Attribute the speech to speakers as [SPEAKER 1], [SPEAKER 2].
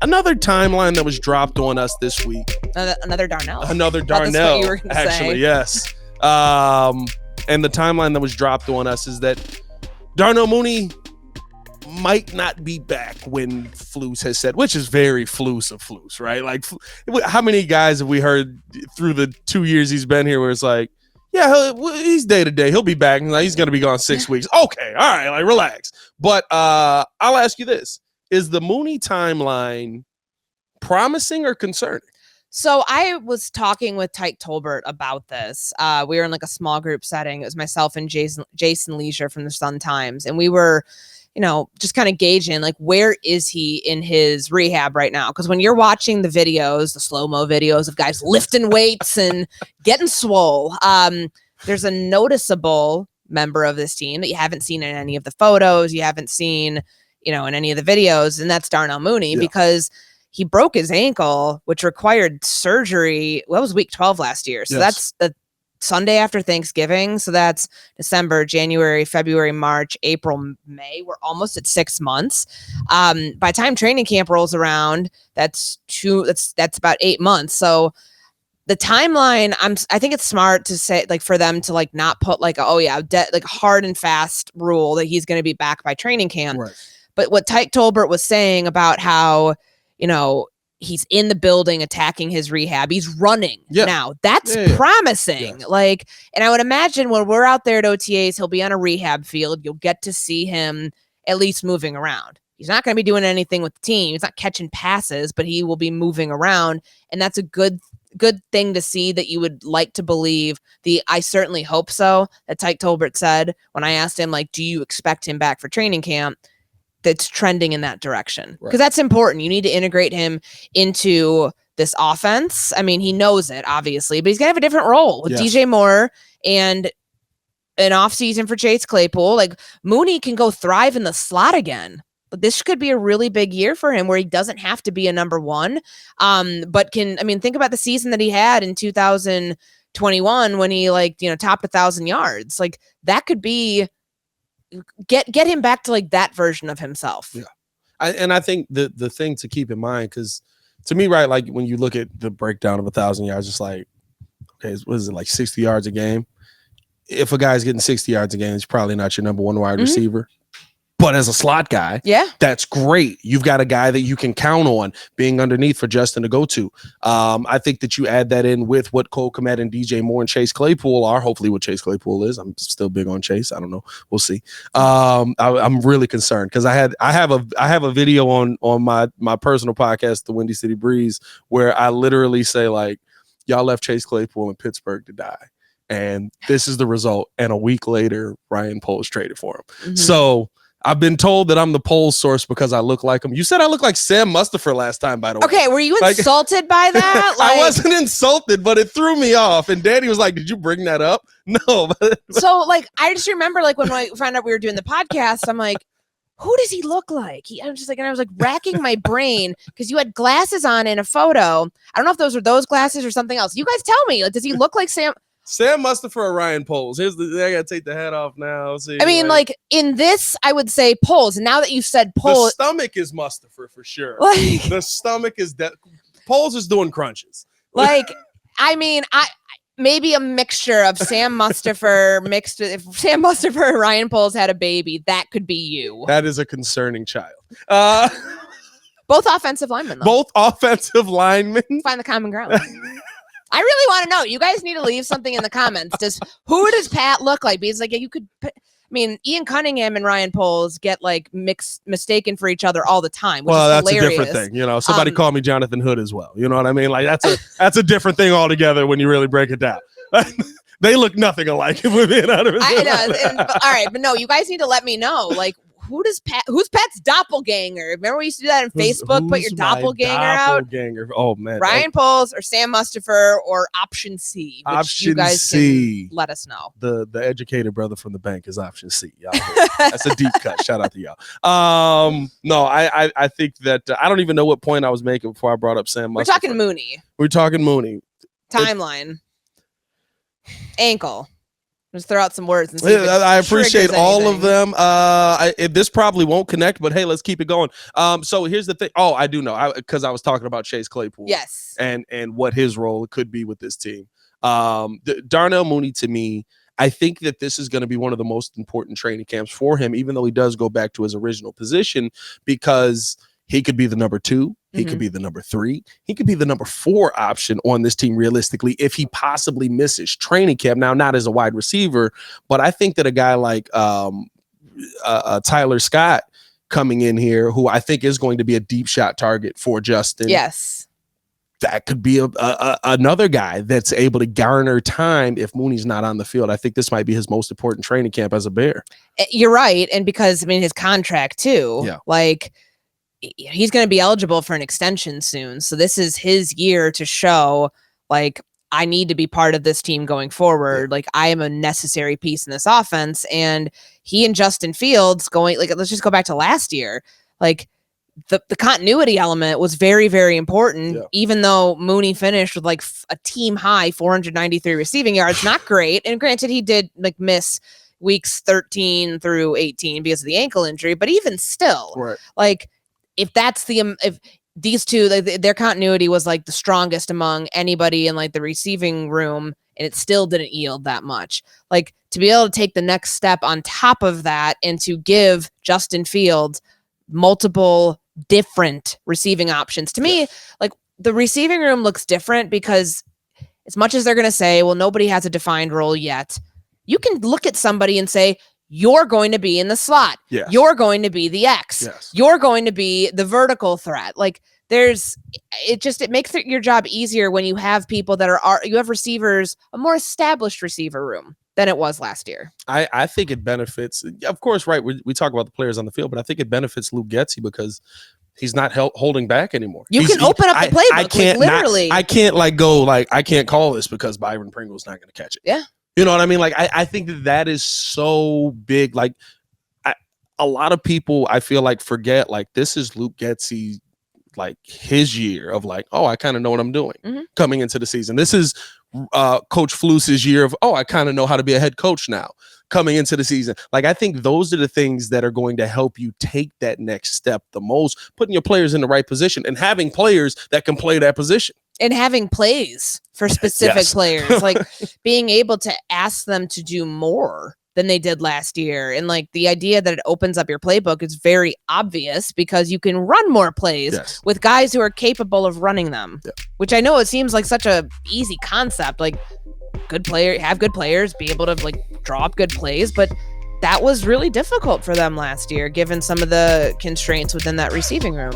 [SPEAKER 1] Another timeline that was dropped on us this week.
[SPEAKER 2] Another Darnell.
[SPEAKER 1] Another Darnell.
[SPEAKER 2] You were
[SPEAKER 1] actually,
[SPEAKER 2] say.
[SPEAKER 1] Yes. And the timeline that was dropped on us is that Darnell Mooney might not be back when Flus has said, which is very Flus of Flus, right? Like, how many guys have we heard through the 2 years he's been here where it's like, yeah, he's day to day. He'll be back. Like, he's going to be gone 6 weeks. Okay. All right. Like, relax. But I'll ask you this. Is the Mooney timeline promising or concerning?
[SPEAKER 2] So I was talking with Tyke Tolbert about this. We were in like a small group setting. It was myself and Jason Leisure from the Sun Times. And we were, just kind of gauging like, where is he in his rehab right now? Because when you're watching the videos, the slow-mo videos of guys lifting weights and getting swole, there's a noticeable member of this team that you haven't seen in any of the photos. You haven't seen, in any of the videos. And that's Darnell Mooney because he broke his ankle, which required surgery. Well, it was week 12 last year. So that's the Sunday after Thanksgiving. So that's December, January, February, March, April, May. We're almost at 6 months. By the time training camp rolls around, that's about 8 months. So the timeline, I think it's smart to say, like, for them to like not put like, like hard and fast rule that he's going to be back by training camp. Right. But what Tyke Tolbert was saying about how, he's in the building attacking his rehab. He's running now. That's promising. Yes. Like, and I would imagine when we're out there at OTAs, he'll be on a rehab field. You'll get to see him at least moving around. He's not going to be doing anything with the team. He's not catching passes, but he will be moving around. And that's a good thing to see, that you would like to believe. I certainly hope so, that Tyke Tolbert said when I asked him, like, do you expect him back for training camp? That's trending in that direction, because that's important. You need to integrate him into this offense. I mean, he knows it, obviously, but he's gonna have a different role with DJ Moore and an offseason for Chase Claypool. Like, Mooney can go thrive in the slot again. But this could be a really big year for him where he doesn't have to be a number one, but think about the season that he had in 2021 when he topped 1,000 yards. Like, that could be get him back to like that version of himself. Yeah.
[SPEAKER 1] I think the thing to keep in mind, because to me, right, like when you look at the breakdown of 1,000 yards, it's like, okay, what is it, like 60 yards a game? If a guy's getting 60 yards a game, it's probably not your number one wide receiver. But as a slot guy, that's great. You've got a guy that you can count on being underneath for Justin to go to. I think that you add that in with what Cole Kmet and DJ Moore and Chase Claypool are, hopefully what Chase Claypool is. I'm still big on Chase. I don't know. We'll see. I'm really concerned because I have a video on my personal podcast, The Windy City Breeze, where I literally say, like, y'all left Chase Claypool in Pittsburgh to die. And this is the result. And a week later, Ryan Poles traded for him. Mm-hmm. So I've been told that I'm the Poles source because I look like him. You said I look like Sam Mustipher last time, by the way.
[SPEAKER 2] Okay, were you insulted by that?
[SPEAKER 1] I wasn't insulted, but it threw me off. And Danny was like, did you bring that up? No.
[SPEAKER 2] So, like, I just remember, like, when I found out we were doing the podcast, I'm like, who does he look like? I was racking my brain because you had glasses on in a photo. I don't know if those were those glasses or something else. You guys tell me. Like, does he look like Sam
[SPEAKER 1] Mustipher or Ryan Poles? I gotta take the hat off now. See,
[SPEAKER 2] like in this, I would say Poles. And now that you said Poles,
[SPEAKER 1] the stomach is Mustipher for sure. Like, the stomach is Poles is doing crunches.
[SPEAKER 2] Like, maybe a mixture of Sam Mustipher mixed. If Sam Mustipher and Ryan Poles had a baby, that could be you.
[SPEAKER 1] That is a concerning child.
[SPEAKER 2] Both offensive linemen, though.
[SPEAKER 1] Both offensive linemen.
[SPEAKER 2] Find the common ground. I really want to know. You guys need to leave something in the comments. Who does Pat look like? Because you could. Ian Cunningham and Ryan Poles get mistaken for each other all the time. Which is
[SPEAKER 1] that's
[SPEAKER 2] hilarious.
[SPEAKER 1] A different thing. Somebody called me Jonathan Hood as well. You know what I mean? Like that's a different thing altogether when you really break it down. They look nothing alike. If we're being honest.
[SPEAKER 2] I know. All right, but no, you guys need to let me know. Like, who's Pat's doppelganger? Remember we used to do that on Facebook? Put your doppelganger out.
[SPEAKER 1] Oh man,
[SPEAKER 2] Ryan Poles or Sam Mustipher or option C. Which you guys C. Can let us know.
[SPEAKER 1] The educated brother from the bank is option C. Y'all, that's a deep cut. Shout out to y'all. No, I think that I don't even know what point I was making before I brought up Sam Mustipher.
[SPEAKER 2] We're talking Mooney.
[SPEAKER 1] Timeline.
[SPEAKER 2] Ankle. Just throw out some words and see if it
[SPEAKER 1] I appreciate
[SPEAKER 2] triggers
[SPEAKER 1] all of
[SPEAKER 2] anything.
[SPEAKER 1] them. This probably won't connect, but hey, let's keep it going. So here's the thing. Oh, I do know, because I was talking about Chase Claypool.
[SPEAKER 2] Yes.
[SPEAKER 1] And what his role could be with this team. Darnell Mooney, to me, I think that this is going to be one of the most important training camps for him, even though he does go back to his original position, because he could be the number 2. He could be the number 3. He could be the number 4 option on this team realistically if he possibly misses training camp. Now, not as a wide receiver, but I think that a guy like Tyler Scott coming in here, who I think is going to be a deep shot target for Justin.
[SPEAKER 2] Yes.
[SPEAKER 1] That could be another guy that's able to garner time if Mooney's not on the field. I think this might be his most important training camp as a Bear.
[SPEAKER 2] You're right. And because, I mean, his contract too, like, he's going to be eligible for an extension soon. So this is his year to show, like, I need to be part of this team going forward. Like, I am a necessary piece in this offense. And he and Justin Fields going, like, let's just go back to last year. Like, the continuity element was very, very important, even though Mooney finished with like a team high 493 receiving yards. Not great. And granted, he did like miss weeks 13 through 18 because of the ankle injury, but even still, like, if that's if these two, their continuity was like the strongest among anybody in like the receiving room, and it still didn't yield that much. Like, to be able to take the next step on top of that and to give Justin Fields multiple different receiving options, to me, like, the receiving room looks different because as much as they're going to say, well, nobody has a defined role yet, you can look at somebody and say, you're going to be in the slot. You're going to be the X. You're going to be the vertical threat. Like, it makes your job easier when you have people that you have receivers, a more established receiver room than it was last year.
[SPEAKER 1] I think it benefits, of course, right? We talk about the players on the field, but I think it benefits Luke Getsy because he's not holding back anymore.
[SPEAKER 2] You can open up the playbook, literally.
[SPEAKER 1] I can't I can't call this because Byron Pringle's not going to catch it.
[SPEAKER 2] Yeah.
[SPEAKER 1] You know what I mean? Like, I think that is so big. Like, a lot of people, I feel like, forget, like, this is Luke Getsy, like, his year of like, oh, I kind of know what I'm doing coming into the season. This is Coach Flus's year of, oh, I kind of know how to be a head coach now coming into the season. Like, I think those are the things that are going to help you take that next step the most, putting your players in the right position and having players that can play that position.
[SPEAKER 2] And having plays for specific players, like being able to ask them to do more than they did last year. And like, the idea that it opens up your playbook is very obvious because you can run more plays with guys who are capable of running them, which I know it seems like such a easy concept, like have good players, be able to like draw up good plays. But that was really difficult for them last year, given some of the constraints within that receiving room.